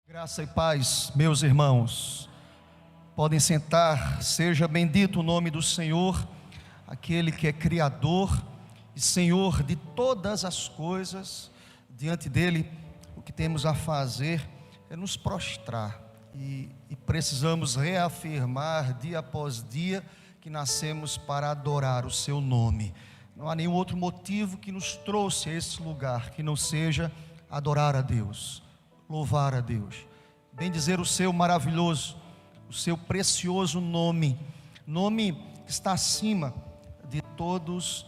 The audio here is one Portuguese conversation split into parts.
Graça e paz, meus irmãos, podem sentar. Seja bendito o nome do Senhor, aquele que é Criador e Senhor de todas as coisas. Diante dele, o que temos a fazer é nos prostrar e precisamos reafirmar dia após dia que nascemos para adorar o seu nome. Não há nenhum outro motivo que nos trouxe a esse lugar que não seja adorar a Deus, louvar a Deus, bendizer o seu maravilhoso, o seu precioso nome que está acima de todos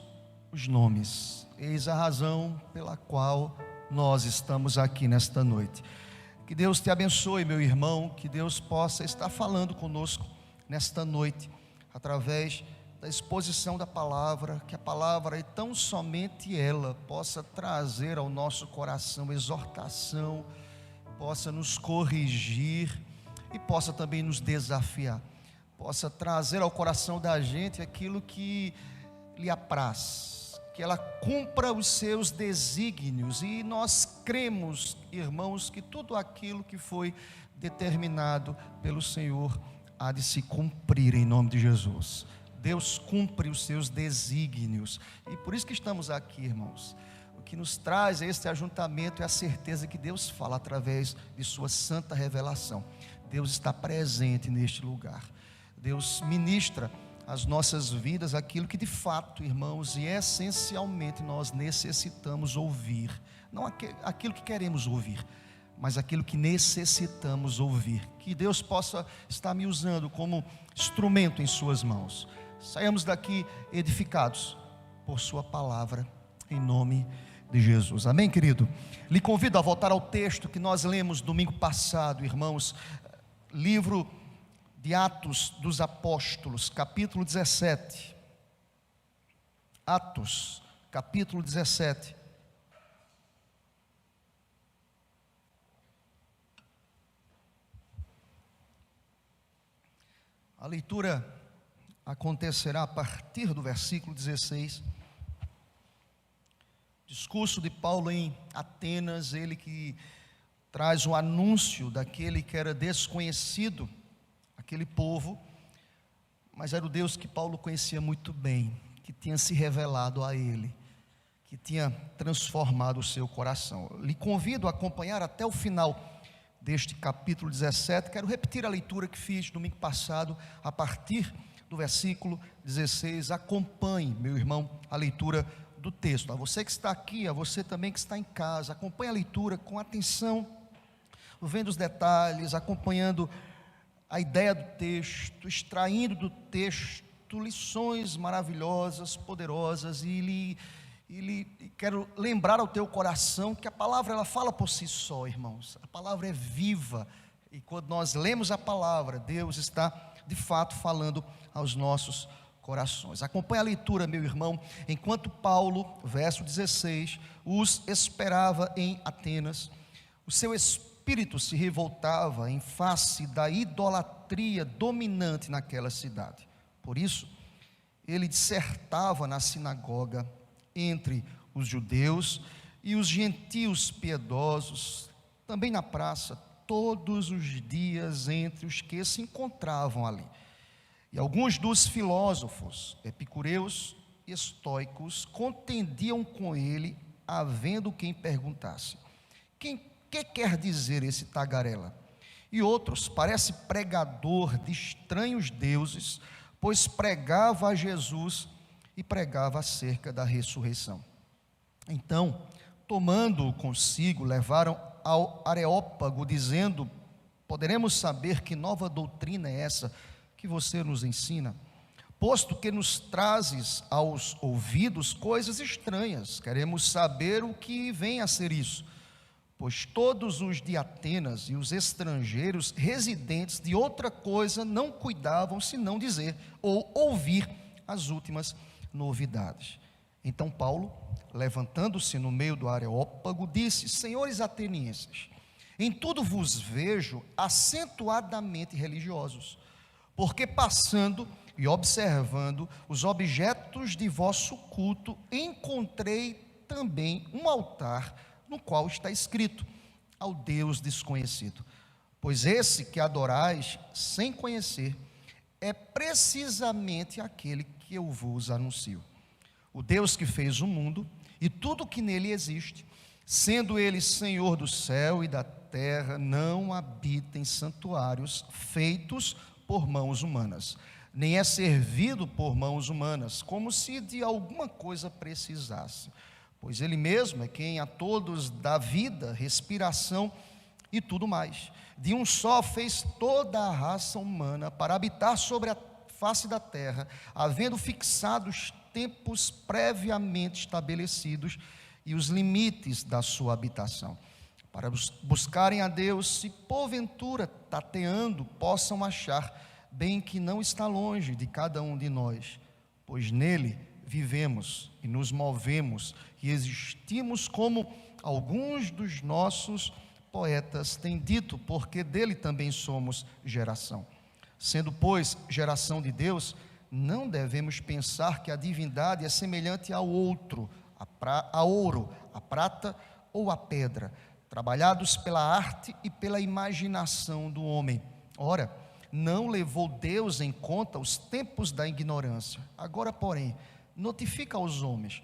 os nomes. Eis a razão pela qual nós estamos aqui nesta noite. Que Deus te abençoe, meu irmão, que Deus possa estar falando conosco nesta noite, através da exposição da palavra, que a palavra e tão somente ela possa trazer ao nosso coração exortação, possa nos corrigir e possa também nos desafiar, possa trazer ao coração da gente aquilo que lhe apraz, que ela cumpra os seus desígnios. E nós cremos, irmãos, que tudo aquilo que foi determinado pelo Senhor há de se cumprir em nome de Jesus. Deus cumpre os seus desígnios, e por isso que estamos aqui, irmãos. O que nos traz a este ajuntamento é a certeza que Deus fala através de sua santa revelação. Deus está presente neste lugar. Deus ministra às nossas vidas aquilo que de fato, irmãos, e essencialmente nós necessitamos ouvir. Não aquilo que queremos ouvir, mas aquilo que necessitamos ouvir. Que Deus possa estar me usando como instrumento em suas mãos. Saímos daqui edificados por sua palavra, em nome de Jesus. Amém, querido? Lhe convido a voltar ao texto que nós lemos domingo passado, irmãos. Livro de Atos dos Apóstolos, capítulo 17. Atos, capítulo 17. A leitura acontecerá a partir do versículo 16. Discurso de Paulo em Atenas, ele que traz o anúncio daquele que era desconhecido, aquele povo, mas era o Deus que Paulo conhecia muito bem, que tinha se revelado a ele, que tinha transformado o seu coração. Lhe convido a acompanhar até o final deste capítulo 17. Quero repetir a leitura que fiz domingo passado, a partir do versículo 16. Acompanhe, meu irmão, a leitura do texto. A você que está aqui, a você também que está em casa, acompanhe a leitura com atenção, vendo os detalhes, acompanhando a ideia do texto, extraindo do texto lições maravilhosas, poderosas. E quero lembrar ao teu coração que a palavra, ela fala por si só, irmãos. A palavra é viva, e quando nós lemos a palavra, Deus está de fato falando aos nossos corações. Acompanhe a leitura, meu irmão. Enquanto Paulo, verso 16, os esperava em Atenas, o seu espírito se revoltava em face da idolatria dominante naquela cidade. Por isso, ele dissertava na sinagoga entre os judeus e os gentios piedosos, também na praça, todos os dias entre os que se encontravam ali. E alguns dos filósofos, epicureus e estoicos, contendiam com ele, havendo quem perguntasse: que quer dizer esse tagarela? E outros: parece pregador de estranhos deuses, pois pregava a Jesus e pregava acerca da ressurreição. Então, tomando-o consigo, levaram ao Areópago, dizendo: poderemos saber que nova doutrina é essa que você nos ensina, posto que nos trazes aos ouvidos coisas estranhas? Queremos saber o que vem a ser isso, pois todos os de Atenas e os estrangeiros residentes de outra coisa não cuidavam senão dizer ou ouvir as últimas novidades. Então Paulo, levantando-se no meio do Areópago, disse: senhores atenienses, em tudo vos vejo acentuadamente religiosos, porque passando e observando os objetos de vosso culto, encontrei também um altar no qual está escrito: ao Deus desconhecido. Pois esse que adorais sem conhecer é precisamente aquele que eu vos anuncio. O Deus que fez o mundo e tudo que nele existe, sendo ele Senhor do céu e da terra, não habita em santuários feitos por mãos humanas, nem é servido por mãos humanas, como se de alguma coisa precisasse, pois ele mesmo é quem a todos dá vida, respiração e tudo mais. De um só fez toda a raça humana para habitar sobre a face da terra, havendo fixado os tempos previamente estabelecidos e os limites da sua habitação, para buscarem a Deus, se porventura, tateando, possam achar, bem que não está longe de cada um de nós, pois nele vivemos e nos movemos e existimos, como alguns dos nossos poetas têm dito, porque dele também somos geração. Sendo, pois, geração de Deus, não devemos pensar que a divindade é semelhante ao outro, a ouro, a prata ou a pedra, trabalhados pela arte e pela imaginação do homem. Ora, não levou Deus em conta os tempos da ignorância. Agora, porém, notifica aos homens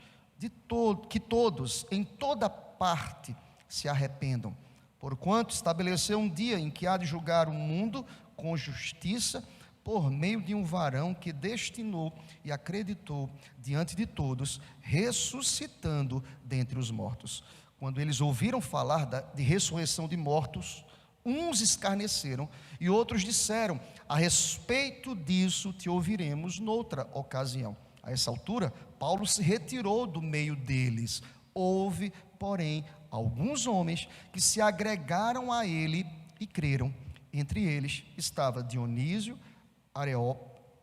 que todos, em toda parte, se arrependam, porquanto estabeleceu um dia em que há de julgar o mundo com justiça, por meio de um varão que destinou e acreditou diante de todos, ressuscitando dentre os mortos. Quando eles ouviram falar de ressurreição de mortos, uns escarneceram e outros disseram: a respeito disso te ouviremos noutra ocasião. A essa altura, Paulo se retirou do meio deles. Houve, porém, alguns homens que se agregaram a ele e creram. Entre eles estava Dionísio,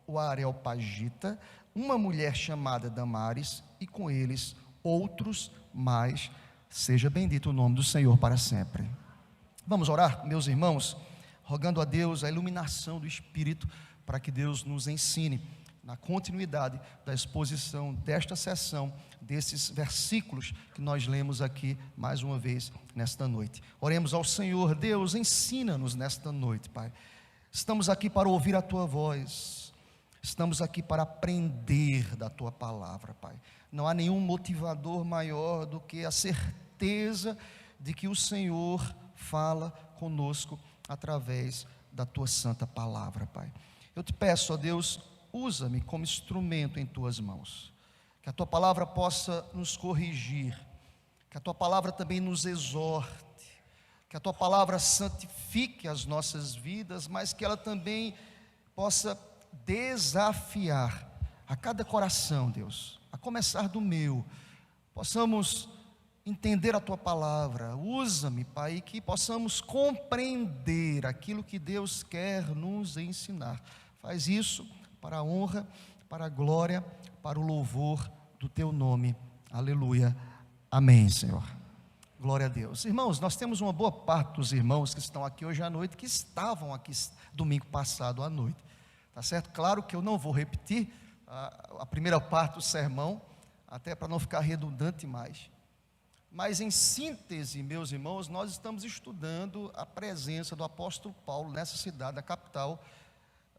o Areopagita, uma mulher chamada Damares, e com eles outros mais. Seja bendito o nome do Senhor para sempre. Vamos orar, meus irmãos, rogando a Deus a iluminação do Espírito, para que Deus nos ensine, na continuidade da exposição desta sessão, desses versículos que nós lemos aqui mais uma vez nesta noite. Oremos ao Senhor. Deus, ensina-nos nesta noite, Pai. Estamos aqui para ouvir a Tua voz, estamos aqui para aprender da Tua palavra, Pai. Não há nenhum motivador maior do que a certeza de que o Senhor fala conosco através da Tua santa palavra, Pai. Eu te peço, ó Deus, usa-me como instrumento em Tuas mãos, que a Tua palavra possa nos corrigir, que a Tua palavra também nos exorte, que a Tua palavra santifique as nossas vidas, mas que ela também possa desafiar a cada coração, Deus, a começar do meu. Possamos entender a Tua palavra. Usa-me, Pai, e que possamos compreender aquilo que Deus quer nos ensinar. Faz isso para a honra, para a glória, para o louvor do Teu nome. Aleluia. Amém, Senhor. Glória a Deus. Irmãos, nós temos uma boa parte dos irmãos que estão aqui hoje à noite, que estavam aqui domingo passado à noite. Tá certo? Claro que eu não vou repetir a primeira parte do sermão, até para não ficar redundante mais. Mas em síntese, meus irmãos, nós estamos estudando a presença do apóstolo Paulo nessa cidade, a capital,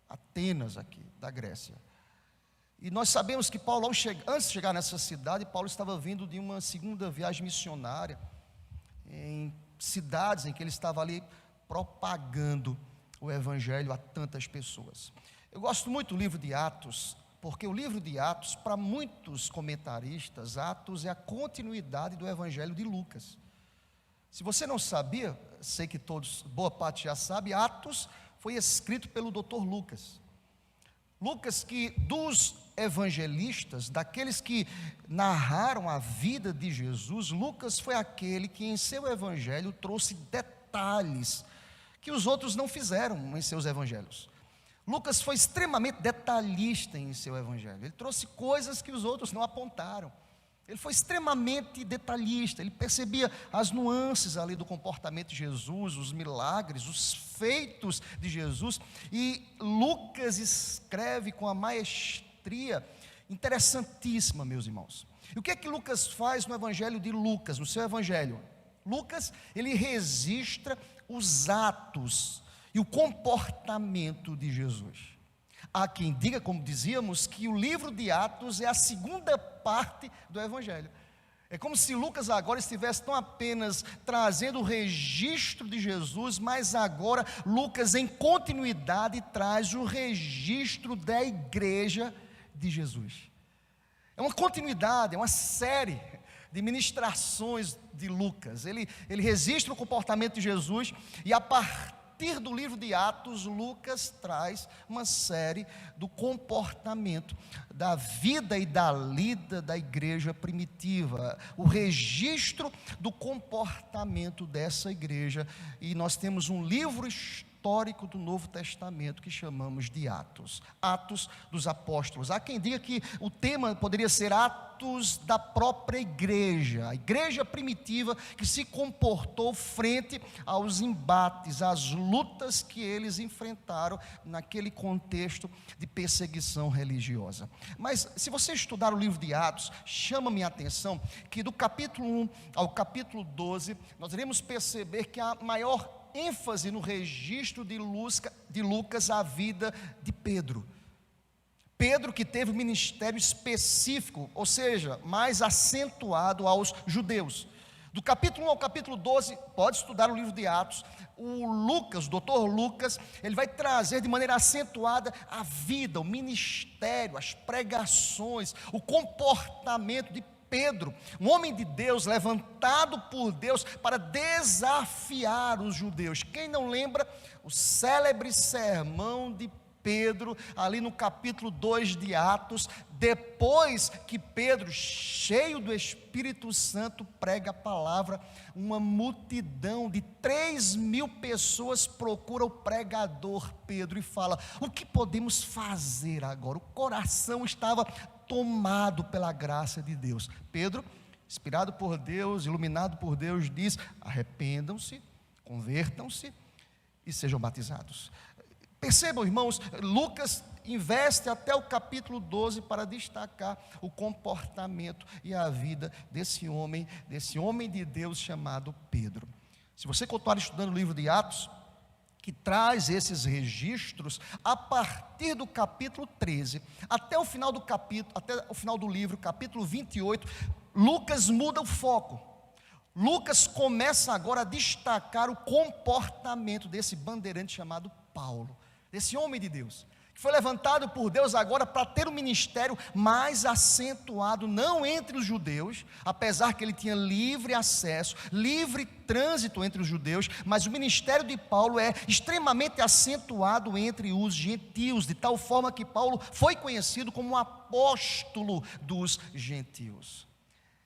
Atenas, aqui, da Grécia. E nós sabemos que Paulo, antes de chegar nessa cidade, Paulo estava vindo de uma segunda viagem missionária, em cidades em que ele estava ali propagando o evangelho a tantas pessoas. Eu gosto muito do livro de Atos, porque o livro de Atos, para muitos comentaristas, Atos é a continuidade do evangelho de Lucas. Se você não sabia, sei que todos, boa parte já sabe, Atos foi escrito pelo Dr. Lucas. Lucas, que dos evangelistas, daqueles que narraram a vida de Jesus, Lucas foi aquele que em seu evangelho trouxe detalhes que os outros não fizeram em seus evangelhos. Lucas foi extremamente detalhista em seu evangelho. Ele trouxe coisas que os outros não apontaram. Ele foi extremamente detalhista. Ele percebia as nuances ali do comportamento de Jesus, os milagres, os feitos de Jesus. E Lucas escreve com a maestria interessantíssima, meus irmãos. E o que é que Lucas faz no evangelho de Lucas, no seu evangelho? Lucas, ele registra os atos e o comportamento de Jesus. Há quem diga, como dizíamos, que o livro de Atos é a segunda parte do Evangelho. É como se Lucas agora estivesse não apenas trazendo o registro de Jesus, mas agora Lucas, em continuidade, traz o registro da igreja de Jesus. É uma continuidade, é uma série de ministrações de Lucas. Ele registra o comportamento de Jesus e, a partir do livro de Atos, Lucas traz uma série do comportamento, da vida e da lida da igreja primitiva, o registro do comportamento dessa igreja. E nós temos um livro histórico do Novo Testamento que chamamos de Atos, Atos dos Apóstolos. Há quem diga que o tema poderia ser Atos da própria igreja, a igreja primitiva que se comportou frente aos embates, às lutas que eles enfrentaram naquele contexto de perseguição religiosa. Mas se você estudar o livro de Atos, chama-me a atenção que do capítulo 1 ao capítulo 12, nós iremos perceber que a maior ênfase no registro de Lucas a vida de Pedro. Pedro, que teve um ministério específico, ou seja, mais acentuado aos judeus. Do capítulo 1 ao capítulo 12, pode estudar o livro de Atos, o Lucas, o doutor Lucas, ele vai trazer de maneira acentuada a vida, o ministério, as pregações, o comportamento de Pedro, um homem de Deus, levantado por Deus para desafiar os judeus. Quem não lembra o célebre sermão de Pedro, ali no capítulo 2 de Atos, depois que Pedro, cheio do Espírito Santo, prega a palavra, uma multidão de 3.000 pessoas procura o pregador Pedro e fala: o que podemos fazer agora? O coração estava tomado pela graça de Deus. Pedro, inspirado por Deus, iluminado por Deus, diz: arrependam-se, convertam-se e sejam batizados. Percebam, irmãos, Lucas investe até o capítulo 12 para destacar o comportamento e a vida desse homem de Deus chamado Pedro. Se você continuar estudando o livro de Atos, que traz esses registros, a partir do capítulo 13, até o final do capítulo, até o final do livro, capítulo 28, Lucas muda o foco. Lucas começa agora a destacar o comportamento desse bandeirante chamado Paulo, desse homem de Deus, que foi levantado por Deus agora para ter um ministério mais acentuado, não entre os judeus, apesar que ele tinha livre acesso, livre trânsito entre os judeus, mas o ministério de Paulo é extremamente acentuado entre os gentios, de tal forma que Paulo foi conhecido como um apóstolo dos gentios.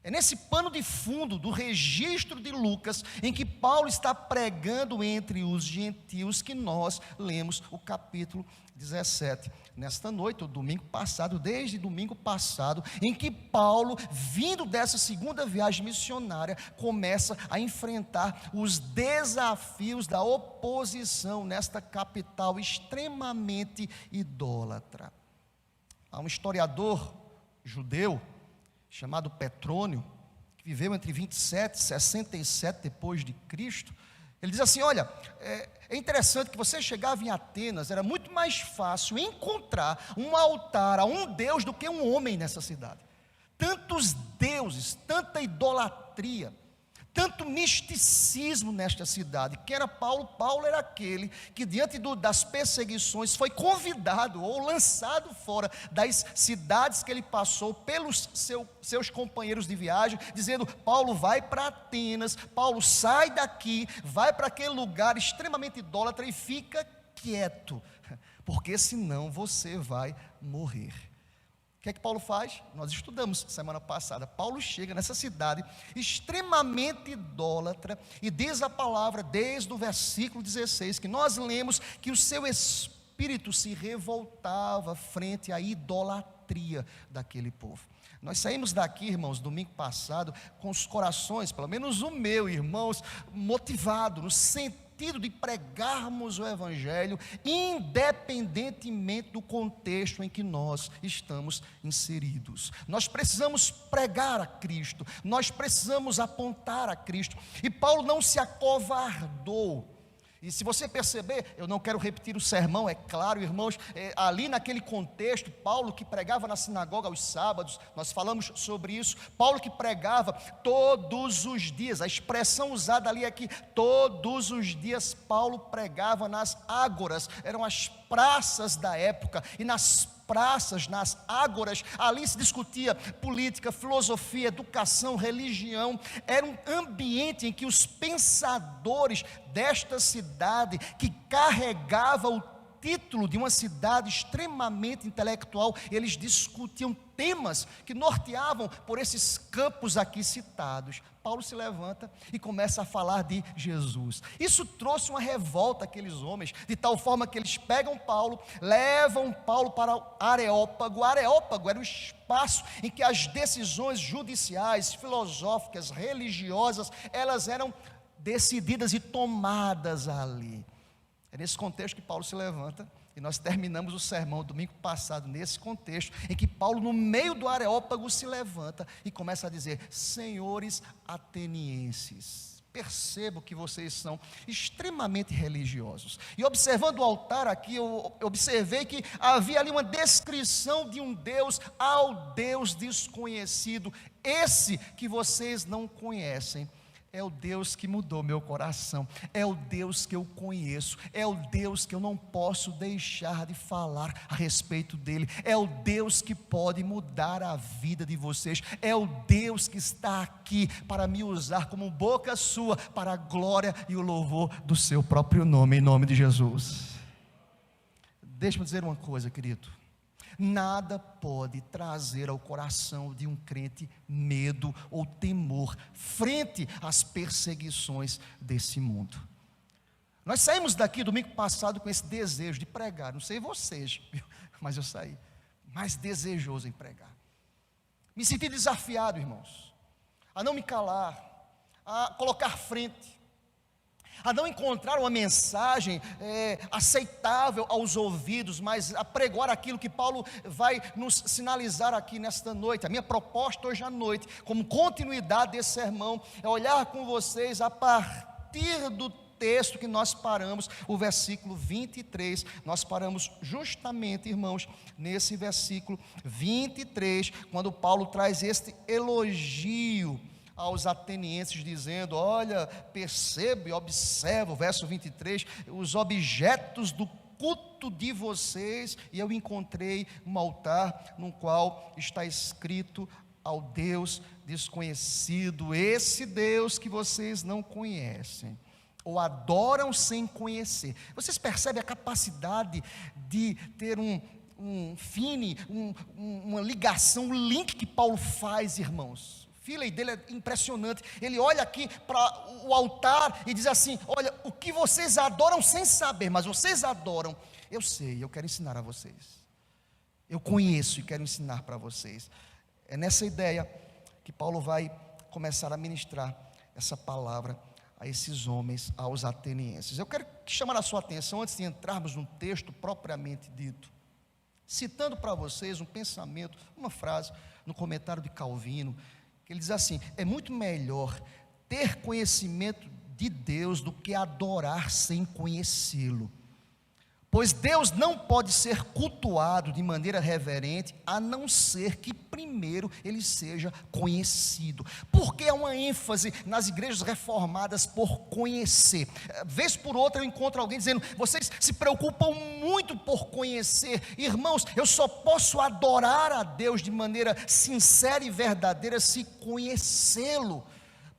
É nesse pano de fundo do registro de Lucas, em que Paulo está pregando entre os gentios, que nós lemos o capítulo 17. Nesta noite, o domingo passado, desde domingo passado, em que Paulo, vindo dessa segunda viagem missionária, começa a enfrentar os desafios da oposição nesta capital extremamente idólatra. Há um historiador judeu chamado Petrônio, que viveu entre 27 e 67 depois de Cristo. Ele diz assim: olha, é interessante que você chegava em Atenas, era muito mais fácil encontrar um altar a um deus do que um homem nessa cidade. Tantos deuses, tanta idolatria, tanto misticismo nesta cidade. Quem era Paulo? Paulo era aquele que, diante das perseguições, foi convidado ou lançado fora das cidades que ele passou pelos seus companheiros de viagem, dizendo: Paulo, vai para Atenas, Paulo, sai daqui, vai para aquele lugar extremamente idólatra e fica quieto, porque senão você vai morrer. O que é que Paulo faz? Nós estudamos semana passada. Paulo chega nessa cidade extremamente idólatra e diz a palavra, desde o versículo 16, que nós lemos que o seu espírito se revoltava frente à idolatria daquele povo. Nós saímos daqui, irmãos, domingo passado, com os corações, pelo menos o meu, irmãos, motivado no sentido de pregarmos o Evangelho, independentemente do contexto em que nós estamos inseridos. Nós precisamos pregar a Cristo, nós precisamos apontar a Cristo, e Paulo não se acovardou. E se você perceber, eu não quero repetir o sermão, é claro, irmãos, ali naquele contexto, Paulo que pregava na sinagoga aos sábados, nós falamos sobre isso, Paulo que pregava todos os dias, a expressão usada ali é que todos os dias Paulo pregava nas ágoras, eram as praças da época, e nas praças, nas ágoras, ali se discutia política, filosofia, educação, religião. Era um ambiente em que os pensadores desta cidade, que carregava o título de uma cidade extremamente intelectual, eles discutiam temas que norteavam por esses campos aqui citados. Paulo se levanta e começa a falar de Jesus. Isso trouxe uma revolta àqueles homens, de tal forma que eles pegam Paulo, levam Paulo para o Areópago. O Areópago era o espaço em que as decisões judiciais, filosóficas, religiosas, elas eram decididas e tomadas ali. É nesse contexto que Paulo se levanta, e nós terminamos o sermão domingo passado, nesse contexto, em que Paulo, no meio do Areópago, se levanta e começa a dizer: senhores atenienses, percebo que vocês são extremamente religiosos. E observando o altar aqui, eu observei que havia ali uma descrição de um Deus, ao Deus desconhecido, esse que vocês não conhecem. É o Deus que mudou meu coração, é o Deus que eu conheço, é o Deus que eu não posso deixar de falar a respeito dele, é o Deus que pode mudar a vida de vocês, é o Deus que está aqui para me usar como boca sua, para a glória e o louvor do seu próprio nome, em nome de Jesus. Deixa-me dizer uma coisa, querido. Nada pode trazer ao coração de um crente medo ou temor frente às perseguições desse mundo. Nós saímos daqui domingo passado com esse desejo de pregar, não sei vocês, mas eu saí mais desejoso em pregar. Me senti desafiado, irmãos, a não me calar, a colocar frente, a não encontrar uma mensagem aceitável aos ouvidos, mas a pregar aquilo que Paulo vai nos sinalizar aqui nesta noite. A minha proposta hoje à noite, como continuidade desse sermão, é olhar com vocês a partir do texto que nós paramos, o versículo 23, nós paramos justamente, irmãos, nesse versículo 23, quando Paulo traz este elogio aos atenienses, dizendo: olha, percebo e observo, verso 23, os objetos do culto de vocês, e eu encontrei um altar no qual está escrito: ao Deus desconhecido, esse Deus que vocês não conhecem, ou adoram sem conhecer. Vocês percebem a capacidade de ter uma ligação, um link que Paulo faz, irmãos? O feeling dele é impressionante. Ele olha aqui para o altar e diz assim: olha, o que vocês adoram sem saber, mas vocês adoram, eu sei, eu quero ensinar a vocês, eu conheço e quero ensinar para vocês. É nessa ideia que Paulo vai começar a ministrar essa palavra a esses homens, aos atenienses. Eu quero chamar a sua atenção, antes de entrarmos no texto propriamente dito, citando para vocês um pensamento, uma frase no comentário de Calvino, que ele diz assim: é muito melhor ter conhecimento de Deus do que adorar sem conhecê-lo, pois Deus não pode ser cultuado de maneira reverente, a não ser que primeiro Ele seja conhecido. Porque há uma ênfase nas igrejas reformadas por conhecer. Vez por outra eu encontro alguém dizendo: vocês se preocupam muito por conhecer. Irmãos, eu só posso adorar a Deus de maneira sincera e verdadeira se conhecê-lo.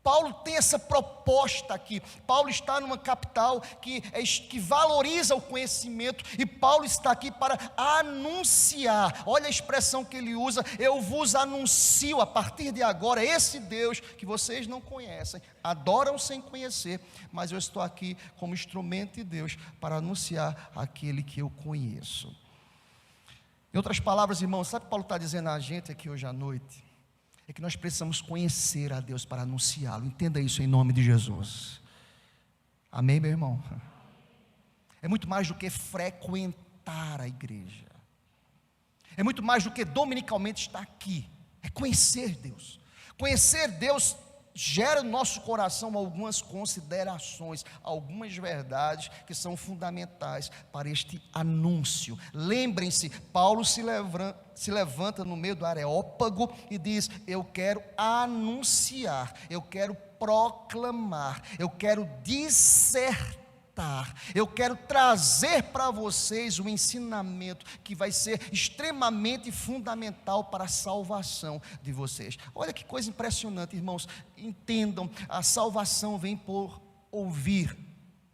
Paulo tem essa proposta aqui. Paulo está numa capital que valoriza o conhecimento, e Paulo está aqui para anunciar. Olha a expressão que ele usa: eu vos anuncio a partir de agora esse Deus que vocês não conhecem, adoram sem conhecer, mas eu estou aqui como instrumento de Deus para anunciar aquele que eu conheço. Em outras palavras, irmãos, sabe o que Paulo está dizendo a gente aqui hoje à noite? É que nós precisamos conhecer a Deus para anunciá-lo. Entenda isso em nome de Jesus. Amém, meu irmão? É muito mais do que frequentar a igreja, é muito mais do que dominicalmente estar aqui. É conhecer Deus. Conhecer Deus gera no nosso coração algumas considerações, algumas verdades que são fundamentais para este anúncio. Lembrem-se, Paulo se levanta no meio do Areópago e diz: eu quero anunciar, eu quero proclamar, eu quero dissertar, eu quero trazer para vocês um ensinamento que vai ser extremamente fundamental para a salvação de vocês. Olha que coisa impressionante, irmãos. Entendam, a salvação vem por ouvir,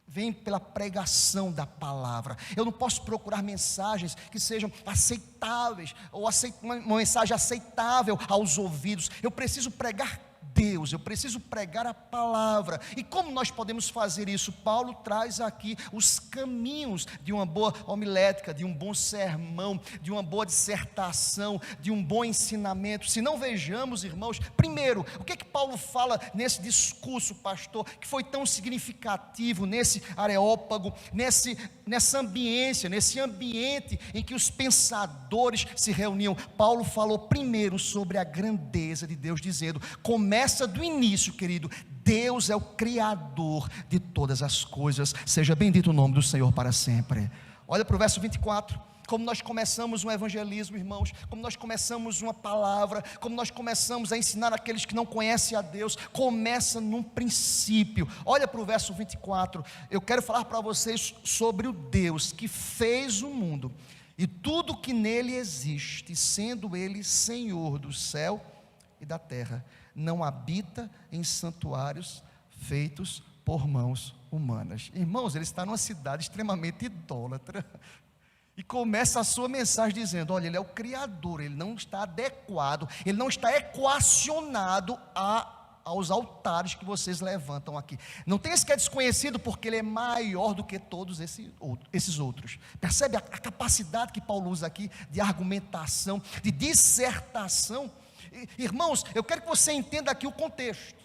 vem pela pregação da palavra. Eu não posso procurar mensagens que sejam aceitáveis, ou uma mensagem aceitável aos ouvidos. Eu preciso pregar Deus, eu preciso pregar a palavra. E como nós podemos fazer isso? Paulo traz aqui os caminhos de uma boa homilética, de um bom sermão, de uma boa dissertação, de um bom ensinamento. Se não vejamos, irmãos, primeiro, o que é que Paulo fala nesse discurso, pastor, que foi tão significativo nesse Areópago, nessa ambiência, nesse ambiente em que os pensadores se reuniam? Paulo falou primeiro sobre a grandeza de Deus, dizendo: começa do início, querido, Deus é o Criador de todas as coisas, seja bendito o nome do Senhor para sempre. Olha para o verso 24, como nós começamos um evangelismo, irmãos, como nós começamos uma palavra, como nós começamos a ensinar aqueles que não conhecem a Deus, começa num princípio. Olha para o verso 24, eu quero falar para vocês sobre o Deus que fez o mundo, e tudo que nele existe, sendo ele Senhor do céu e da terra, não habita em santuários feitos por mãos humanas. Irmãos, ele está numa cidade extremamente idólatra, e começa a sua mensagem dizendo: olha, ele é o Criador, ele não está adequado, ele não está equacionado aos altares que vocês levantam aqui. Não tem esse que é desconhecido, porque ele é maior do que todos esses outros. Percebe a capacidade que Paulo usa aqui de argumentação, de dissertação? Irmãos, eu quero que você entenda aqui o contexto.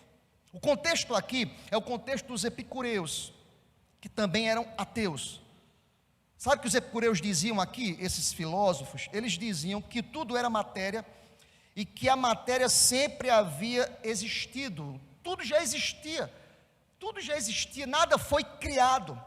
O contexto aqui é o contexto dos epicureus, que também eram ateus. Sabe o que os epicureus diziam aqui, esses filósofos? Eles diziam que tudo era matéria, e que a matéria sempre havia existido. Tudo já existia, nada foi criado.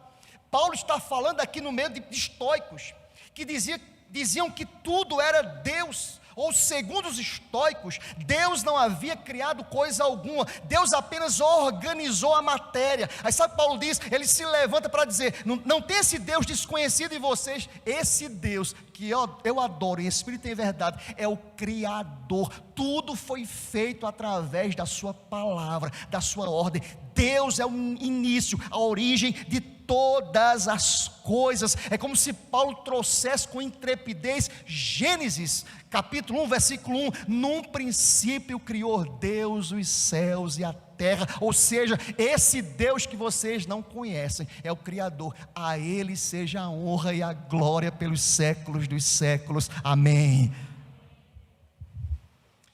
Paulo está falando aqui no meio de estoicos, que diziam que tudo era Deus, ou segundo os estoicos, Deus não havia criado coisa alguma, Deus apenas organizou a matéria. Aí sabe o que Paulo diz? Ele se levanta para dizer: não tem esse Deus desconhecido em vocês, esse Deus que eu adoro em espírito e em verdade, é o Criador. Tudo foi feito através da sua palavra, da sua ordem. Deus é o início, a origem de todas as coisas. É como se Paulo trouxesse com intrepidez Gênesis, capítulo 1, versículo 1, num princípio criou Deus os céus e a terra. Ou seja, esse Deus que vocês não conhecem é o Criador. A Ele seja a honra e a glória pelos séculos dos séculos, amém.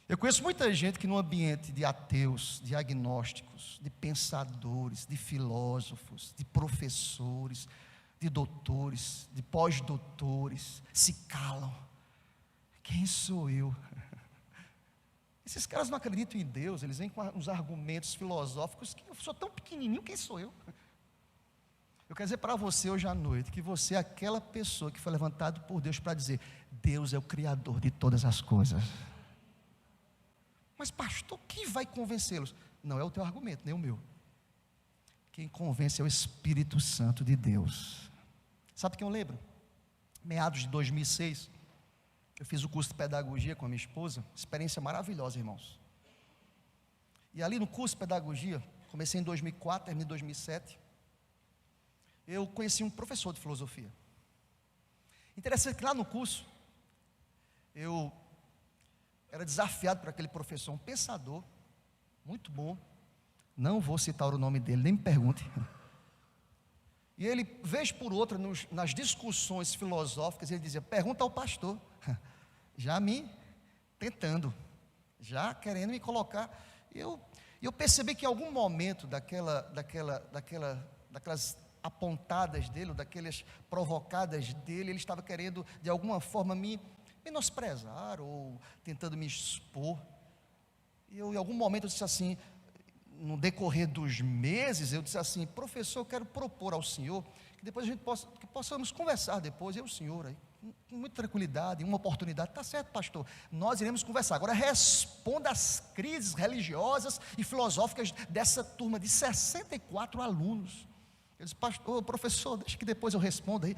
Eu conheço muita gente que no ambiente de ateus, de agnósticos, de pensadores, de filósofos, de professores, de doutores, de pós-doutores, se calam. Quem sou eu? Esses caras não acreditam em Deus, eles vêm com uns argumentos filosóficos que eu sou tão pequenininho, quem sou eu? Eu quero dizer para você hoje à noite que você é aquela pessoa que foi levantado por Deus para dizer: Deus é o Criador de todas as coisas. Mas pastor, quem vai convencê-los? Não é o teu argumento, nem o meu. Quem convence é o Espírito Santo de Deus. Sabe quem eu lembro? Meados de 2006, eu fiz o curso de pedagogia com a minha esposa, experiência maravilhosa, irmãos. E ali no curso de pedagogia, comecei em 2004, terminei em 2007, eu conheci um professor de filosofia. Interessante que lá no curso, eu era desafiado por aquele professor, um pensador, muito bom, não vou citar o nome dele, nem me pergunte. E ele, vez por outra, nas discussões filosóficas, ele dizia: pergunta ao pastor, já me tentando, já querendo me colocar. E eu percebi que em algum momento daquelas apontadas dele, ou daquelas provocadas dele, ele estava querendo de alguma forma me menosprezar, ou tentando me expor. E eu, em algum momento, eu disse assim: no decorrer dos meses, eu disse assim: professor, eu quero propor ao senhor que depois a gente possamos conversar depois, eu e o senhor aí, com muita tranquilidade, uma oportunidade. Está certo, pastor, nós iremos conversar. Agora responda às crises religiosas e filosóficas dessa turma de 64 alunos. Eu disse: pastor, professor, deixa que depois eu respondo aí.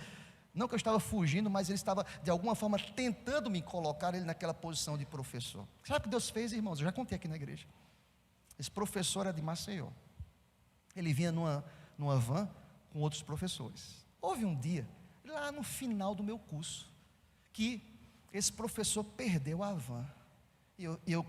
Não que eu estava fugindo, mas ele estava de alguma forma tentando me colocar ele naquela posição de professor. Sabe o que Deus fez, irmãos? Eu já contei aqui na igreja. Esse professor era de Maceió. Ele vinha numa van com outros professores. Houve um dia, lá no final do meu curso, que esse professor perdeu a van.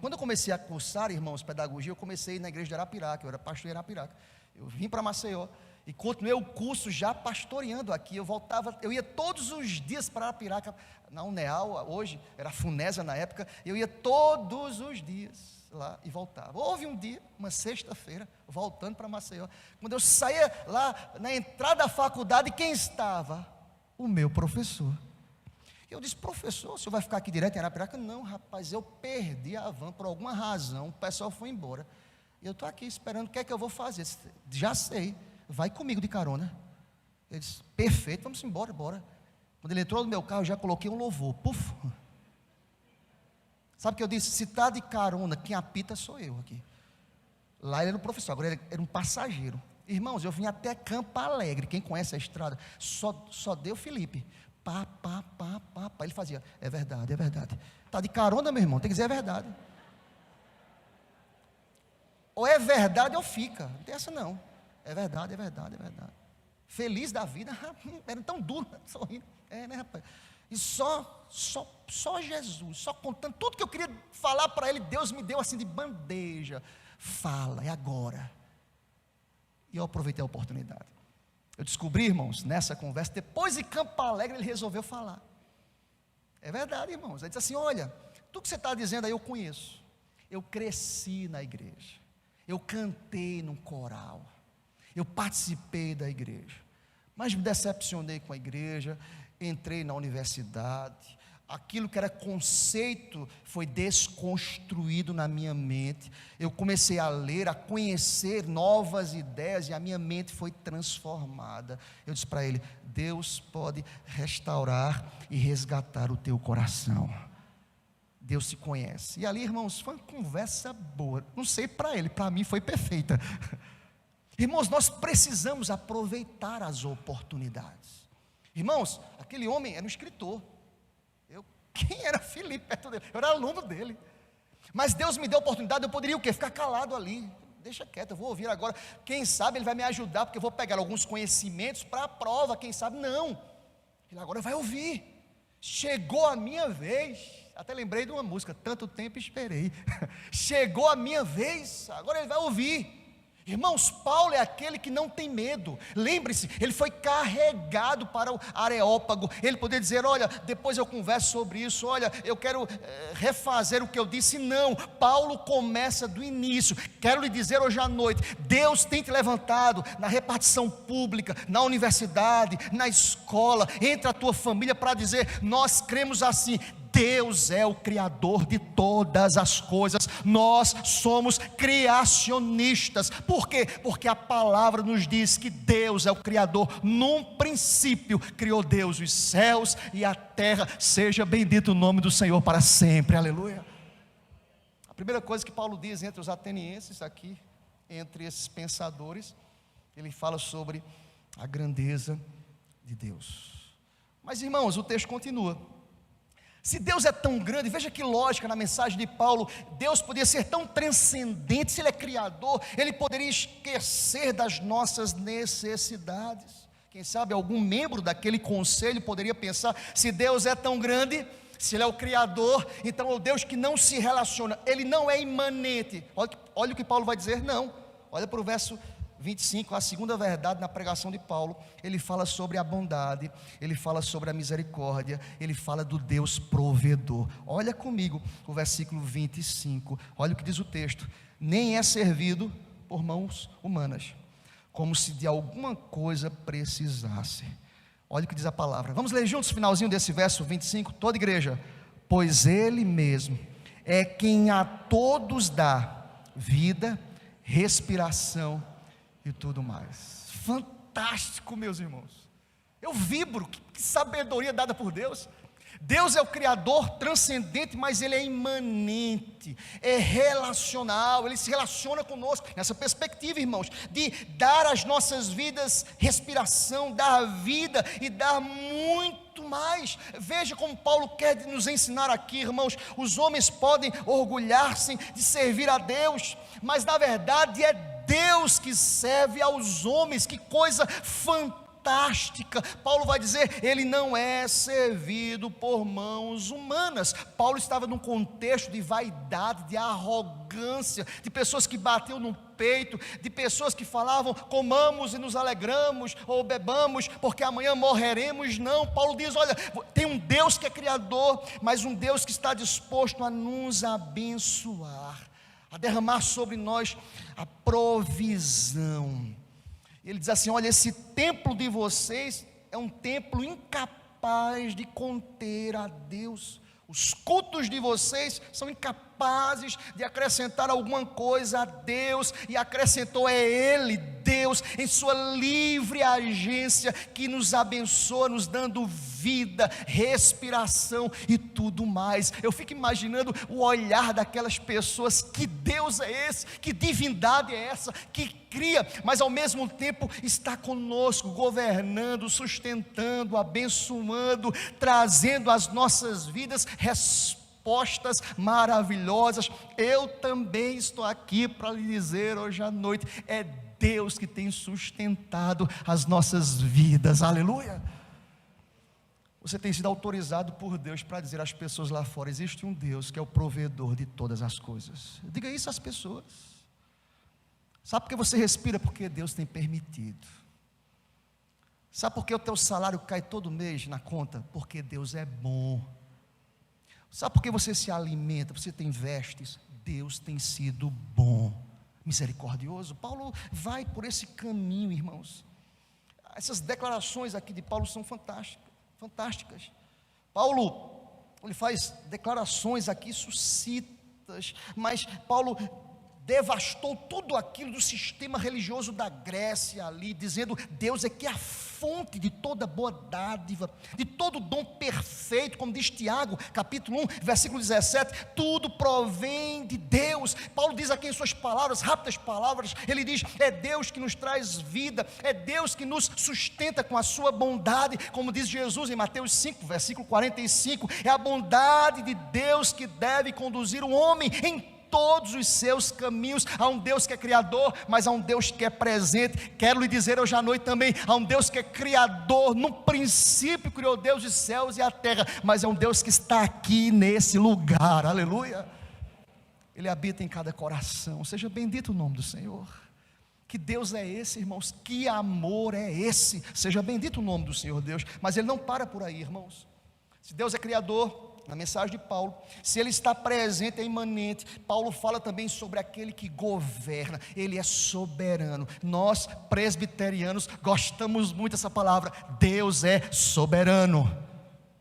Quando eu comecei a cursar, irmãos, pedagogia, eu comecei na igreja de Arapiraca, eu era pastor em Arapiraca. Eu vim para Maceió e continuei o curso já pastoreando aqui. Eu ia todos os dias para Arapiraca, na Uneal, hoje, era Funesa na época, eu ia todos os dias lá e voltava. Houve um dia, uma sexta-feira, voltando para Maceió, quando eu saía lá na entrada da faculdade, quem estava? O meu professor. Eu disse: professor, o senhor vai ficar aqui direto em Arapiraca? Não, rapaz, eu perdi a van por alguma razão, o pessoal foi embora. E eu estou aqui esperando, o que é que eu vou fazer? Já sei, vai comigo de carona. Ele disse: perfeito, vamos embora, bora. Quando ele entrou no meu carro, eu já coloquei um louvor. Puf. Sabe o que eu disse? Se está de carona, quem apita sou eu aqui. Lá ele era um professor, agora ele era um passageiro. Irmãos, eu vim até Campo Alegre. Quem conhece a estrada? Só deu Felipe. Pá. Ele fazia: é verdade, é verdade. Está de carona, meu irmão, tem que dizer é verdade. Ou é verdade ou fica. Não tem essa não. É verdade, é verdade, é verdade. Feliz da vida, era tão duro, sorrindo. É, né, rapaz? E só Jesus, só contando tudo que eu queria falar para ele, Deus me deu assim de bandeja. Fala, é agora. E eu aproveitei a oportunidade. Eu descobri, irmãos, nessa conversa, depois de Campo Alegre, ele resolveu falar. É verdade, irmãos. Ele disse assim: olha, tudo que você está dizendo aí eu conheço. Eu cresci na igreja. Eu cantei num coral. Eu participei da igreja. Mas me decepcionei com a igreja. Entrei na universidade. Aquilo que era conceito foi desconstruído na minha mente. Eu comecei a ler, a conhecer novas ideias, e a minha mente foi transformada. Eu disse para ele: Deus pode restaurar e resgatar o teu coração. Deus se conhece. E ali, irmãos, foi uma conversa boa. Não sei para ele, para mim foi perfeita. Irmãos, nós precisamos aproveitar as oportunidades. Irmãos, aquele homem era um escritor. Quem era Filipe perto dele? Eu era aluno dele. Mas Deus me deu a oportunidade, eu poderia o quê? Ficar calado ali. Deixa quieto, eu vou ouvir agora. Quem sabe ele vai me ajudar, porque eu vou pegar alguns conhecimentos para a prova, quem sabe não. Ele agora vai ouvir. Chegou a minha vez. Até lembrei de uma música: tanto tempo esperei. Chegou a minha vez, agora ele vai ouvir. Irmãos, Paulo é aquele que não tem medo. Lembre-se, ele foi carregado para o Areópago. Ele poderia dizer: olha, depois eu converso sobre isso. Olha, eu quero refazer o que eu disse. Não, Paulo começa do início. Quero lhe dizer hoje à noite: Deus tem te levantado na repartição pública, na universidade, na escola, entre a tua família, para dizer: nós cremos assim. Deus é o Criador de todas as coisas. Nós somos criacionistas. Por quê? Porque a palavra nos diz que Deus é o Criador. Num princípio criou Deus os céus e a terra. Seja bendito o nome do Senhor para sempre. Aleluia. A primeira coisa que Paulo diz entre os atenienses aqui, entre esses pensadores, ele fala sobre a grandeza de Deus. Mas, irmãos, o texto continua. Se Deus é tão grande, veja que lógica na mensagem de Paulo. Deus poderia ser tão transcendente. Se Ele é Criador, Ele poderia esquecer das nossas necessidades. Quem sabe algum membro daquele conselho poderia pensar: se Deus é tão grande, se Ele é o Criador, então é o Deus que não se relaciona, Ele não é imanente. Olha o que Paulo vai dizer. Não, olha para o verso 25, a segunda verdade na pregação de Paulo. Ele fala sobre a bondade, ele fala sobre a misericórdia, ele fala do Deus provedor. Olha comigo o versículo 25, olha o que diz o texto: nem é servido por mãos humanas, como se de alguma coisa precisasse. Olha o que diz a palavra. Vamos ler juntos o finalzinho desse verso 25, toda igreja. Pois Ele mesmo é quem a todos dá vida respiração e tudo mais. Fantástico, meus irmãos. Eu vibro, que sabedoria dada por Deus. Deus é o Criador transcendente, mas Ele é imanente, é relacional, Ele se relaciona conosco, nessa perspectiva, irmãos, de dar às nossas vidas respiração, dar vida e dar muito mais. Veja como Paulo quer nos ensinar aqui, irmãos. Os homens podem orgulhar-se de servir a Deus, mas na verdade é Deus que serve aos homens. Que coisa fantástica. Paulo vai dizer, ele não é servido por mãos humanas. Paulo estava num contexto de vaidade, de arrogância, de pessoas que batiam no peito, de pessoas que falavam, comamos e nos alegramos, ou bebamos, porque amanhã morreremos. Não, Paulo diz, olha, tem um Deus que é criador, mas um Deus que está disposto a nos abençoar, a derramar sobre nós a provisão. Ele diz assim, olha, esse templo de vocês é um templo incapaz de conter a Deus. Os cultos de vocês são incapazes de acrescentar alguma coisa a Deus, e acrescentou é Ele, Deus, em sua livre agência, que nos abençoa, nos dando vida, respiração e tudo mais. Eu fico imaginando o olhar daquelas pessoas, que Deus é esse, que divindade é essa, que cria, mas ao mesmo tempo está conosco, governando, sustentando, abençoando, trazendo às nossas vidas respostas maravilhosas. Eu também estou aqui para lhe dizer hoje à noite, é Deus que tem sustentado as nossas vidas, aleluia. Você tem sido autorizado por Deus para dizer às pessoas lá fora, existe um Deus que é o provedor de todas as coisas. Diga isso às pessoas. Sabe por que você respira? Porque Deus tem permitido. Sabe por que o teu salário cai todo mês na conta? Porque Deus é bom. Sabe por que você se alimenta, você tem vestes? Deus tem sido bom, misericordioso. Paulo vai por esse caminho, irmãos. Essas declarações aqui de Paulo são fantásticas. Paulo, ele faz declarações aqui suscitas, mas Paulo devastou tudo aquilo do sistema religioso da Grécia ali, dizendo, Deus é que é a fonte de toda boa dádiva, de todo dom perfeito, como diz Tiago, capítulo 1, versículo 17, tudo provém de Deus. Paulo diz aqui em suas palavras, rápidas palavras, ele diz, é Deus que nos traz vida, é Deus que nos sustenta com a sua bondade, como diz Jesus em Mateus 5, versículo 45, é a bondade de Deus que deve conduzir o homem em todos os seus caminhos. Há um Deus que é criador, mas há um Deus que é presente. Quero lhe dizer hoje à noite também, há um Deus que é criador. No princípio criou Deus os céus e a terra, mas é um Deus que está aqui nesse lugar, aleluia. Ele habita em cada coração. Seja bendito o nome do Senhor. Que Deus é esse, irmãos? Que amor é esse? Seja bendito o nome do Senhor Deus. Mas Ele não para por aí, irmãos. Se Deus é criador, na mensagem de Paulo, se Ele está presente, é imanente. Paulo fala também sobre aquele que governa, Ele é soberano. Nós presbiterianos gostamos muito dessa palavra, Deus é soberano.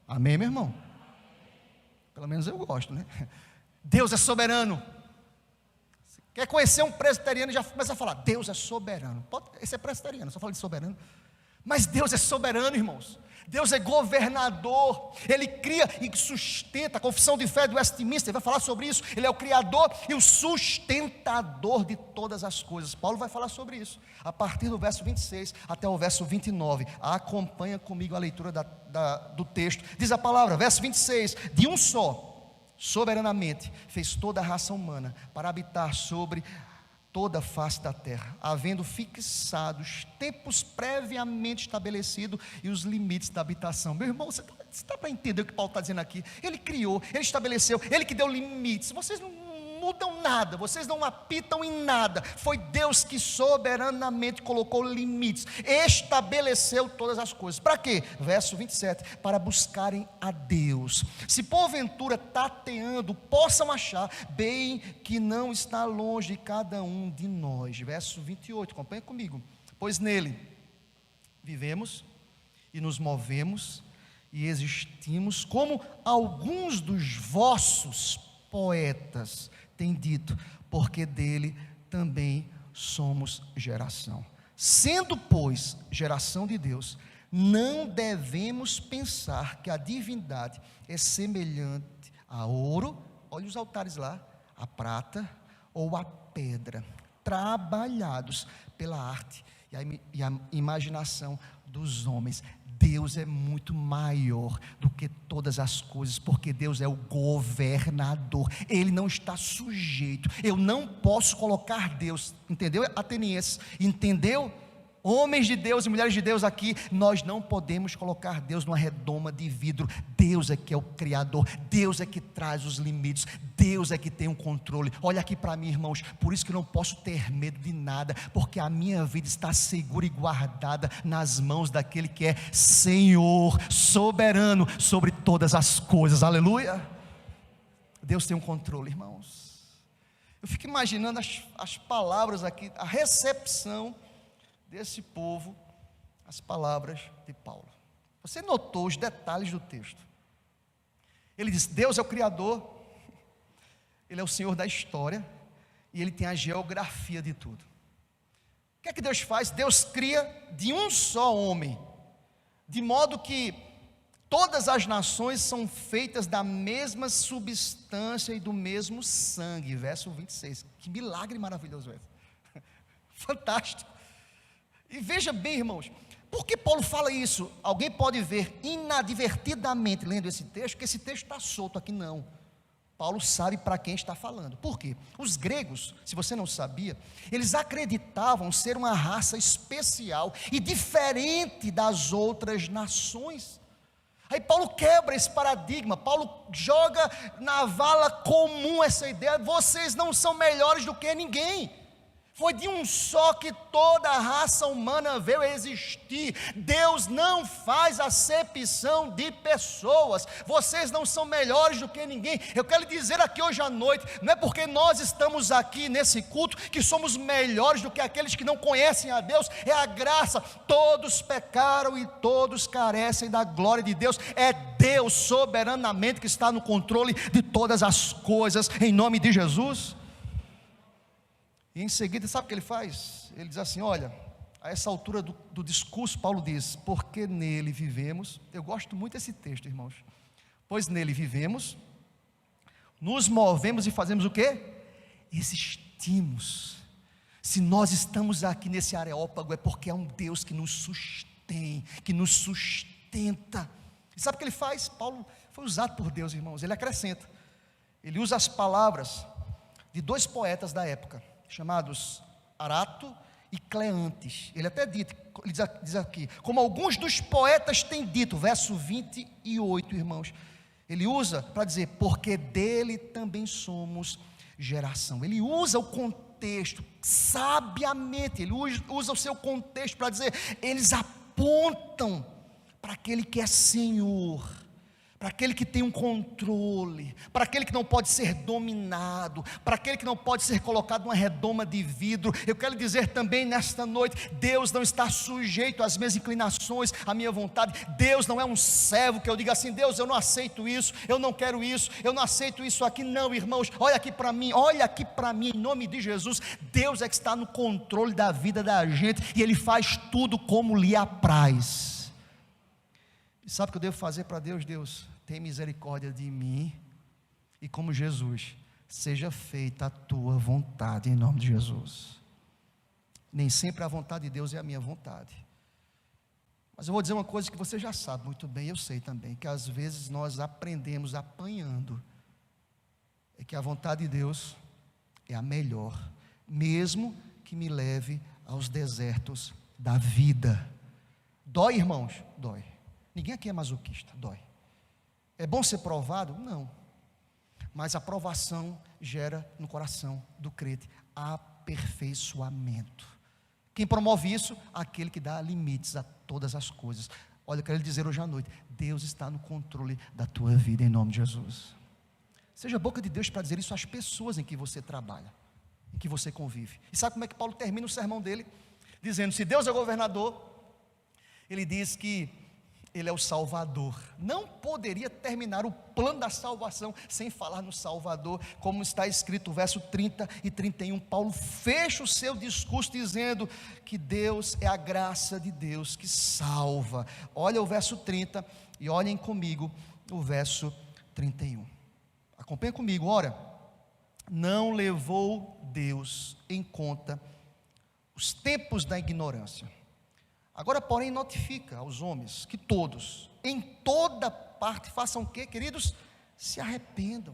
Amém, meu irmão? Pelo menos eu gosto, né? Deus é soberano. Você quer conhecer um presbiteriano e já começa a falar, Deus é soberano. Esse é presbiteriano, só fala de soberano. Mas Deus é soberano, irmãos. Deus é governador, Ele cria e sustenta. A confissão de fé do Westminster vai falar sobre isso. Ele é o criador e o sustentador de todas as coisas. Paulo vai falar sobre isso, a partir do verso 26 até o verso 29, acompanha comigo a leitura do texto. Diz a palavra, verso 26, de um só, soberanamente, fez toda a raça humana, para habitar sobre toda a face da terra, havendo fixados tempos previamente estabelecidos e os limites da habitação. Meu irmão, você está para entender o que Paulo está dizendo aqui? Ele criou, Ele estabeleceu, Ele que deu limites. Vocês não mudam nada, vocês não apitam em nada. Foi Deus que soberanamente colocou limites, estabeleceu todas as coisas. Para quê? Verso 27, para buscarem a Deus, se porventura tateando, possam achar, bem que não está longe de cada um de nós. Verso 28, acompanha comigo. Pois nele vivemos e nos movemos e existimos, como alguns dos vossos poetas têm dito, porque dele também somos geração. Sendo, pois, geração de Deus, não devemos pensar que a divindade é semelhante a ouro, olha os altares lá, a prata ou a pedra, trabalhados pela arte e a imaginação dos homens. Deus é muito maior do que todas as coisas, porque Deus é o governador, Ele não está sujeito. Eu não posso colocar Deus, entendeu, atenienses? Entendeu? Homens de Deus e mulheres de Deus aqui, nós não podemos colocar Deus numa redoma de vidro. Deus é que é o Criador, Deus é que traz os limites, Deus é que tem o controle. Olha aqui para mim, irmãos, por isso que eu não posso ter medo de nada, porque a minha vida está segura e guardada nas mãos daquele que é Senhor, soberano sobre todas as coisas, aleluia. Deus tem um controle, irmãos. Eu fico imaginando as palavras aqui, a recepção desse povo, as palavras de Paulo. Você notou os detalhes do texto? Ele diz: Deus é o Criador, Ele é o Senhor da história, e Ele tem a geografia de tudo. O que é que Deus faz? Deus cria de um só homem, de modo que todas as nações são feitas da mesma substância e do mesmo sangue. Verso 26, que milagre maravilhoso é esse. Fantástico. E veja bem, irmãos, por que Paulo fala isso? Alguém pode ver inadvertidamente lendo esse texto, que esse texto está solto aqui. Não, Paulo sabe para quem está falando. Por quê? Os gregos, se você não sabia, eles acreditavam ser uma raça especial e diferente das outras nações. Aí Paulo quebra esse paradigma, Paulo joga na vala comum essa ideia: vocês não são melhores do que ninguém. Foi de um só que toda a raça humana veio a existir. Deus não faz acepção de pessoas. Vocês não são melhores do que ninguém. Eu quero lhe dizer aqui hoje à noite, não é porque nós estamos aqui nesse culto que somos melhores do que aqueles que não conhecem a Deus. É a graça. Todos pecaram e todos carecem da glória de Deus. É Deus soberanamente que está no controle de todas as coisas, em nome de Jesus. E em seguida, sabe o que ele faz? Ele diz assim: olha, a essa altura do discurso, Paulo diz: porque nele vivemos. Eu gosto muito desse texto, irmãos. Pois nele vivemos, nos movemos e fazemos o quê? Existimos. Se nós estamos aqui nesse areópago, é porque é um Deus que nos sustém, que nos sustenta. E sabe o que ele faz? Paulo foi usado por Deus, irmãos. Ele acrescenta, ele usa as palavras de dois poetas da época, chamados Arato e Cleantes. Ele até diz aqui, como alguns dos poetas têm dito, verso 28, irmãos. Ele usa para dizer: porque dele também somos geração. Ele usa o contexto sabiamente, ele usa o seu contexto para dizer, eles apontam para aquele que é Senhor, para aquele que tem um controle, para aquele que não pode ser dominado, para aquele que não pode ser colocado numa redoma de vidro. Eu quero dizer também nesta noite: Deus não está sujeito às minhas inclinações, à minha vontade. Deus não é um servo que eu diga assim: Deus, eu não aceito isso, eu não quero isso, eu não aceito isso aqui. Não, irmãos, olha aqui para mim, em nome de Jesus. Deus é que está no controle da vida da gente, e Ele faz tudo como lhe apraz. E sabe o que eu devo fazer para Deus? Deus, tem misericórdia de mim, e como Jesus, seja feita a tua vontade, em nome de Jesus. Nem sempre a vontade de Deus é a minha vontade, mas eu vou dizer uma coisa que você já sabe muito bem, eu sei também, que às vezes nós aprendemos apanhando, é que a vontade de Deus é a melhor, mesmo que me leve aos desertos da vida. Dói, irmãos? Dói. Ninguém aqui é masoquista, dói. É bom ser provado? Não. Mas a provação gera no coração do crente aperfeiçoamento. Quem promove isso? Aquele que dá limites a todas as coisas. Olha, eu quero lhe dizer hoje à noite: Deus está no controle da tua vida, em nome de Jesus. Seja a boca de Deus para dizer isso às pessoas em que você trabalha, em que você convive. E sabe como é que Paulo termina o sermão dele? Dizendo: se Deus é governador, ele diz que Ele é o Salvador. Não poderia terminar o plano da salvação sem falar no Salvador, como está escrito no verso 30 e 31. Paulo fecha o seu discurso dizendo que Deus é a graça de Deus que salva. Olha o verso 30 e olhem comigo o verso 31. Acompanhe comigo, ora, não levou Deus em conta os tempos da ignorância. Agora, porém, notifica aos homens que todos, em toda parte, façam o quê, queridos? Se arrependam.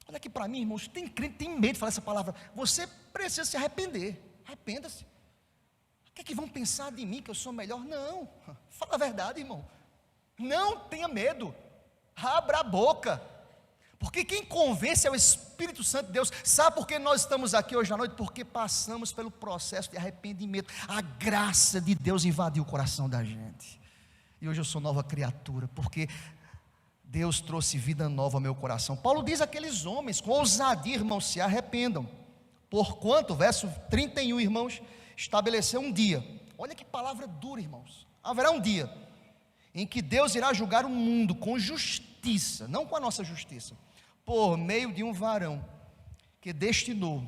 Olha aqui para mim, irmãos, tem crente, tem medo de falar essa palavra. Você precisa se arrepender. Arrependa-se. O que é que vão pensar de mim, que eu sou melhor? Não, fala a verdade, irmão. Não tenha medo. Abra a boca. Porque quem convence é o Espírito Santo de Deus. Sabe por que nós estamos aqui hoje à noite? Porque passamos pelo processo de arrependimento. A graça de Deus invadiu o coração da gente. E hoje eu sou nova criatura, porque Deus trouxe vida nova ao meu coração. Paulo diz àqueles homens, com ousadia, irmãos, se arrependam. Porquanto, verso 31, irmãos, estabeleceu um dia. Olha que palavra dura, irmãos. Haverá um dia em que Deus irá julgar o mundo com justiça, não com a nossa justiça, por meio de um varão que destinou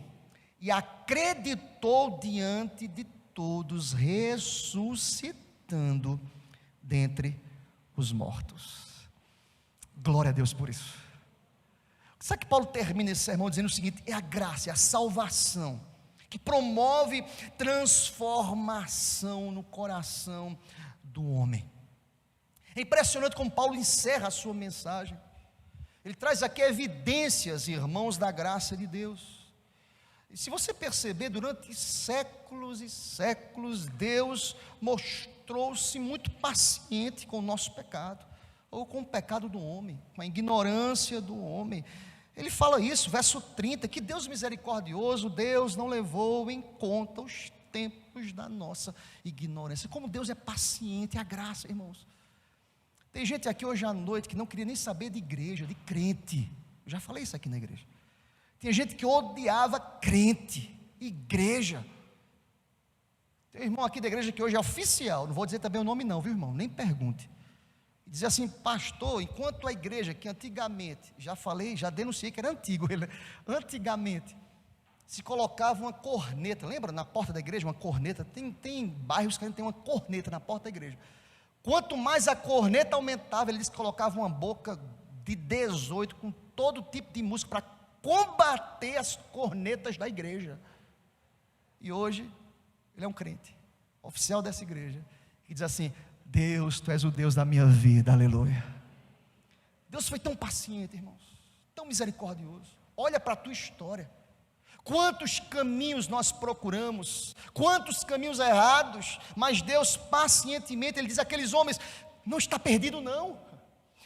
e acreditou diante de todos, ressuscitando dentre os mortos. Glória a Deus por isso. Sabe que Paulo termina esse sermão dizendo o seguinte: é a graça, é a salvação que promove transformação no coração do homem. É impressionante como Paulo encerra a sua mensagem. Ele traz aqui evidências, irmãos, da graça de Deus. E se você perceber, durante séculos e séculos, Deus mostrou-se muito paciente com o nosso pecado, ou com o pecado do homem, com a ignorância do homem. Ele fala isso, verso 30, que Deus misericordioso, Deus não levou em conta os tempos da nossa ignorância. Como Deus é paciente, a graça, irmãos. Tem gente aqui hoje à noite que não queria nem saber de igreja, de crente. Eu já falei isso aqui na igreja. Tem gente que odiava crente, igreja. Tem um irmão aqui da igreja que hoje é oficial, não vou dizer também o nome não, viu, irmão? Nem pergunte. Dizia assim: pastor, enquanto a igreja que antigamente, já falei, já denunciei que era antigo, antigamente se colocava uma corneta, lembra na porta da igreja, uma corneta? Tem bairros que a gente tem uma corneta na porta da igreja. Quanto mais a corneta aumentava, eles colocavam uma boca de 18 com todo tipo de música para combater as cornetas da igreja. E hoje ele é um crente, oficial dessa igreja, que diz assim: Deus, Tu és o Deus da minha vida, aleluia. Deus foi tão paciente, irmãos, tão misericordioso. Olha para a tua história. Quantos caminhos nós procuramos, quantos caminhos errados, mas Deus pacientemente, Ele diz àqueles homens: não está perdido não.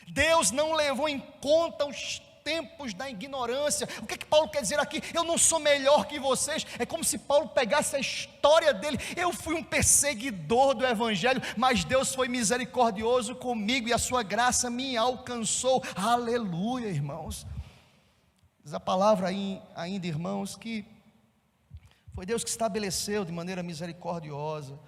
Deus não levou em conta os tempos da ignorância. O que é que Paulo quer dizer aqui? Eu não sou melhor que vocês. É como se Paulo pegasse a história dele. Eu fui um perseguidor do evangelho, mas Deus foi misericordioso comigo e a sua graça me alcançou. Aleluia, irmãos. Diz a palavra aí, ainda, irmãos, que foi Deus que estabeleceu de maneira misericordiosa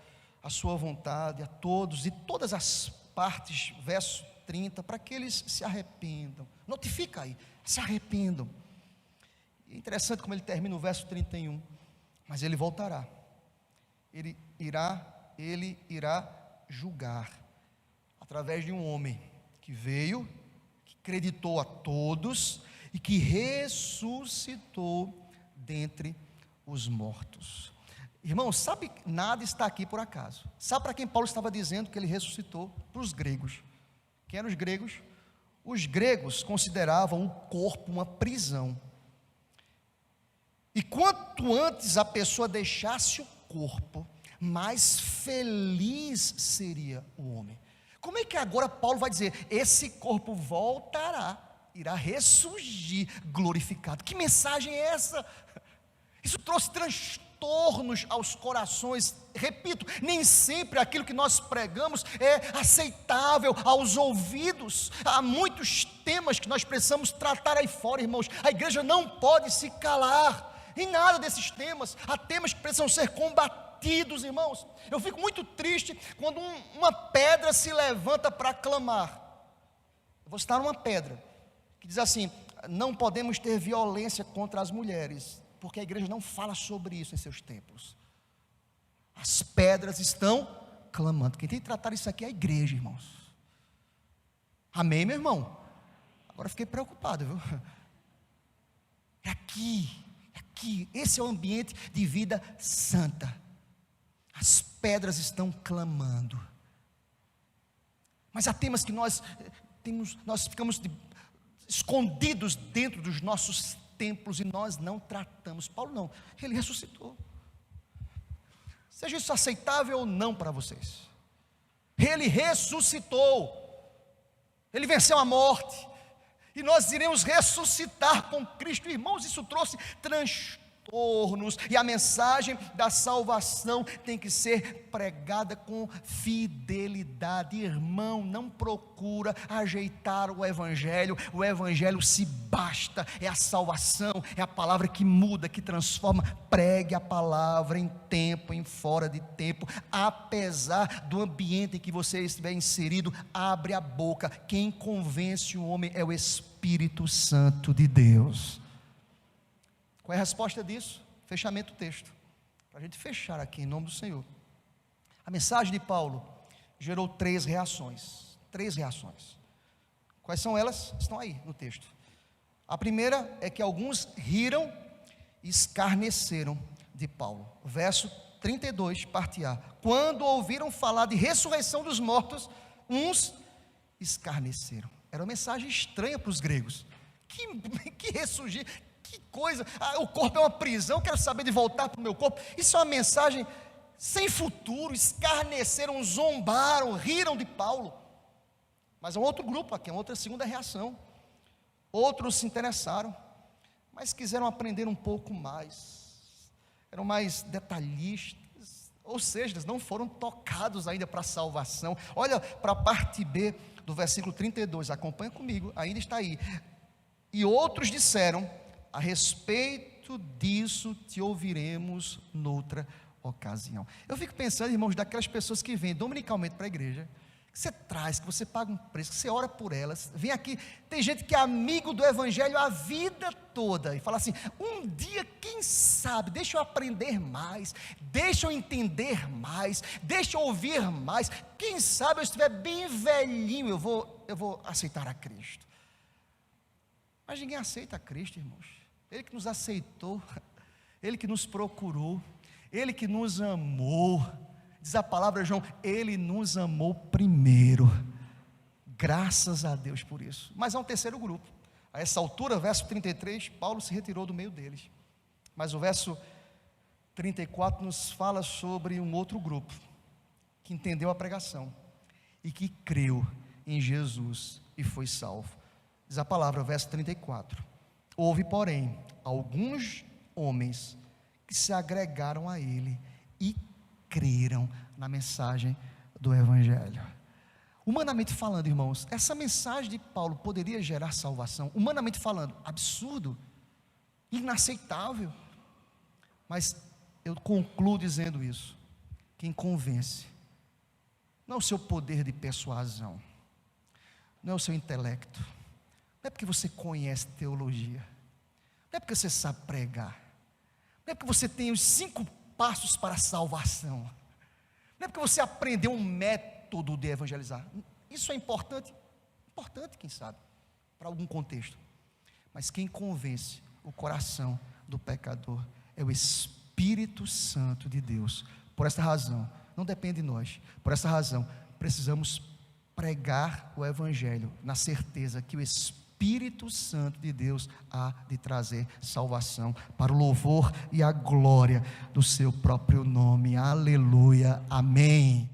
a sua vontade a todos, e todas as partes, verso 30, para que eles se arrependam. Notifica aí, se arrependam. É interessante como ele termina o verso 31, mas ele voltará, ele irá julgar, através de um homem que veio, que acreditou a todos, e que ressuscitou dentre os mortos. Irmão, sabe, nada está aqui por acaso. Sabe para quem Paulo estava dizendo que ele ressuscitou? Para os gregos. Quem eram os gregos? Os gregos consideravam o corpo uma prisão. E quanto antes a pessoa deixasse o corpo, mais feliz seria o homem. Como é que agora Paulo vai dizer: esse corpo voltará, irá ressurgir glorificado? Que mensagem é essa? Isso trouxe transtornos aos corações. Repito, nem sempre aquilo que nós pregamos é aceitável aos ouvidos. Há muitos temas que nós precisamos tratar aí fora, irmãos. A igreja não pode se calar em nada desses temas. Há temas que precisam ser combatidos abatidos, irmãos. Eu fico muito triste quando uma pedra se levanta para clamar. Eu vou citar uma pedra que diz assim: não podemos ter violência contra as mulheres, porque a igreja não fala sobre isso em seus templos. As pedras estão clamando. Quem tem que tratar isso aqui é a igreja, irmãos. Amém, meu irmão? Agora eu fiquei preocupado, viu? É aqui, esse é o ambiente de vida santa. As pedras estão clamando. Mas há temas que nós ficamos escondidos dentro dos nossos templos e nós não tratamos. Paulo não, ele ressuscitou. Seja isso aceitável ou não para vocês, ele ressuscitou, ele venceu a morte, e nós iremos ressuscitar com Cristo. Irmãos, isso trouxe transtornos, e a mensagem da salvação tem que ser pregada com fidelidade. Irmão, não procura ajeitar o evangelho se basta, é a salvação, é a palavra que muda, que transforma. Pregue a palavra em tempo, em fora de tempo, apesar do ambiente em que você estiver inserido. Abre a boca. Quem convence o homem é o Espírito Santo de Deus. Qual é a resposta disso? Fechamento do texto, para a gente fechar aqui em nome do Senhor. A mensagem de Paulo gerou 3 reações. Quais são elas? Estão aí no texto. A primeira é que alguns riram e escarneceram de Paulo. Verso 32, parte A. Quando ouviram falar de ressurreição dos mortos, uns escarneceram. Era uma mensagem estranha para os gregos. Que ressurgir? Que coisa, o corpo é uma prisão, quero saber de voltar para o meu corpo. Isso é uma mensagem sem futuro. Escarneceram, zombaram, riram de Paulo. Mas é um outro grupo aqui, é uma outra segunda reação. Outros se interessaram, mas quiseram aprender um pouco mais, eram mais detalhistas, ou seja, eles não foram tocados ainda para a salvação. Olha para a parte B do versículo 32, acompanha comigo, ainda está aí. E outros disseram: a respeito disso te ouviremos noutra ocasião. Eu fico pensando, irmãos, daquelas pessoas que vêm dominicalmente para a igreja, que você traz, que você paga um preço, que você ora por elas, vem aqui. Tem gente que é amigo do evangelho a vida toda e fala assim: um dia, quem sabe, deixa eu aprender mais, deixa eu entender mais, deixa eu ouvir mais, quem sabe eu estiver bem velhinho, eu vou aceitar a Cristo. Mas ninguém aceita a Cristo, irmãos. Ele que nos aceitou, Ele que nos procurou, Ele que nos amou. Diz a palavra, João, Ele nos amou primeiro. Graças a Deus por isso. Mas há um terceiro grupo. A essa altura, verso 33, Paulo se retirou do meio deles. Mas o verso 34 nos fala sobre um outro grupo, que entendeu a pregação e que creu em Jesus e foi salvo. Diz a palavra, verso 34. Houve, porém, alguns homens que se agregaram a ele e creram na mensagem do evangelho. Humanamente falando, irmãos, essa mensagem de Paulo poderia gerar salvação? Humanamente falando, absurdo, inaceitável. Mas eu concluo dizendo isso: quem convence não é o seu poder de persuasão, não é o seu intelecto, não é porque você conhece teologia, não é porque você sabe pregar, não é porque você tem os 5 passos para a salvação, não é porque você aprendeu um método de evangelizar. Isso é importante, quem sabe, para algum contexto. Mas quem convence o coração do pecador é o Espírito Santo de Deus. Por essa razão, não depende de nós, por essa razão, precisamos pregar o evangelho na certeza que o Espírito Santo de Deus há de trazer salvação para o louvor e a glória do seu próprio nome. Aleluia, amém.